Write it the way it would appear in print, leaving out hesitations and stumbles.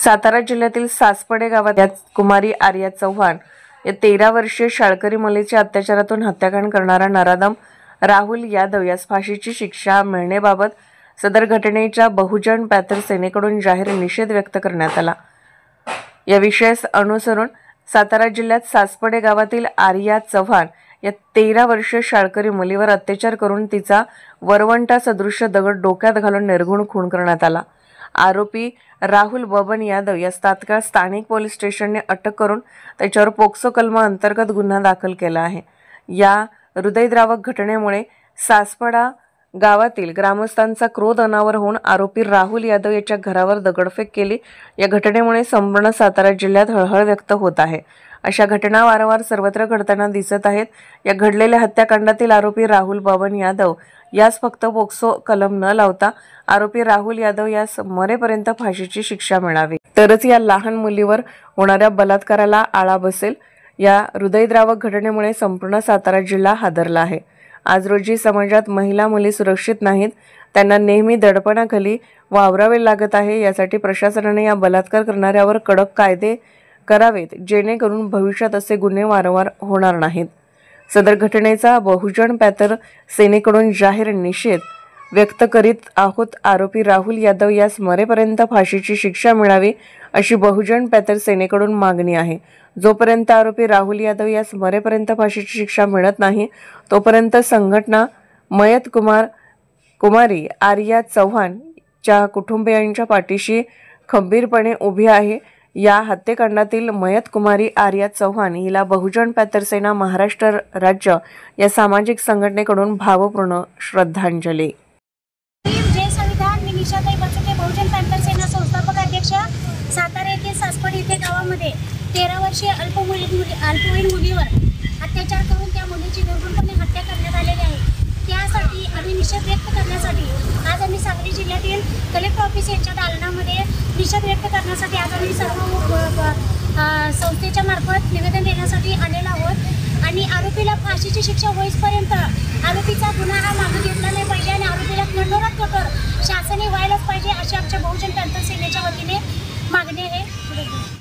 सातारा जिल्ह्यातील सासपडे गावात कुमारी आर्या चव्हाण या 13 वर्षीय शाळकरी मुलीच्या अत्याचारातून हत्याकांड करणारा नराधम राहुल यादव यास फाशीची शिक्षा मिळण्याबाबत सदर घटनेच्या बहुजन पॅथर सेनेकडून जाहीर निषेध व्यक्त करण्यात आला। या विषयास अनुसरून सातारा जिल्ह्यात सासपडे गावातील आर्या चव्हाण या 13 वर्षीय शाळकरी मुलीवर अत्याचार करून तिचा वरवंटा सदृश दगड डोक्यात घालून निर्घुण खून करण्यात आला। आरोपी राहुल बबन यादव यास तात्काळ स्थानिक पोलीस स्टेशनने अटक करून त्याच्यावर पोक्सो कलमा अंतर्गत गुन्हा दाखल केला आहे। या हृदयद्रावक घटनेमुळे सासपडा गावातील ग्रामस्थांचा क्रोध अनावर होऊन आरोपी राहुल यादव याच्या घरावर दगडफेक केली। या घटनेमुळे संपूर्ण सातारा जिल्ह्यात हळहळ व्यक्त होत आहे। अशा घटना वारंवार सर्वत्र घडताना दिसत आहेत। या घडलेल्या हत्याकांडातील आरोपी राहुल बबन यादव यास फक्त पोक्सो कलम न लावता आरोपी राहुल यादव यास मरेपर्यंत फाशीची शिक्षा मिळावी, तरच या लहान मुलीवर होणाऱ्या बलात्काराला आळा बसेल। या हृदयद्रावक घटनेमुळे संपूर्ण सातारा जिल्हा हादरला आहे। आज रोजी समाजात महिला मुली सुरक्षित नाहीत, त्यांना नेहमी दडपणाखाली वावरावे लागत आहे। यासाठी प्रशासनाने या बलात्कार करणाऱ्यावर कडक कायदे करावेत, जेणेकरून भविष्यात असे गुन्हे वारंवार होणार नाहीत। सदर घटनेचा बहुजन पॅथर सेनेकडून जाहीर निषेध व्यक्त करीत आहोत। आरोपी राहुल यादव यास मरेपर्यंत फाशीची शिक्षा मिळावी अशी बहुजन पॅथर सेनेकडून मागणी आहे। जोपर्यंत आरोपी राहुल यादव यास मरेपर्यंत फाशीची शिक्षा मिळत नाही, तोपर्यंत संघटना मयत कुमारी आर्या चव्हाण च्या कुटुंबियांच्या पाठीशी खंबीरपणे उभी आहे। या हत्येकांडातील मयत कुमारी आर्या चव्हाण हिला बहुजन पॅथर सेना महाराष्ट्र राज्य या सामाजिक संघटनेकडून भावपूर्ण श्रद्धांजली। जय संविधान। मी निशाताई बचुके, बहुजन पॅथर सेना संस्थापक अध्यक्ष, सातारा येथील सासपड येथे गावामध्ये 13 वर्षीय अल्पवयीन मुलीवर अत्याचार करून त्या मुलीची निर्घृणपणे हत्या करण्यात आलेली आहे। त्यासाठी आम्ही निषेध व्यक्त करण्यासाठी आज आम्ही सांगली जिल्ह्यातील कलेक्टर ऑफिस यांच्या दालनामध्ये निषेध व्यक्त करण्यासाठी आज आम्ही सर्व संस्थेच्या मार्फत निवेदन देण्यासाठी आलेलो आहोत। आणि आरोपीला फाशीची शिक्षा होईपर्यंत आरोपीचा गुन्हा हा मागे घेतला नाही पाहिजे आणि आरोपीला कठोरात कठोर शासनाने व्हायलाच पाहिजे अशी आमच्या बहुजन पॅथर सेनेच्या वतीने मागणी आहे।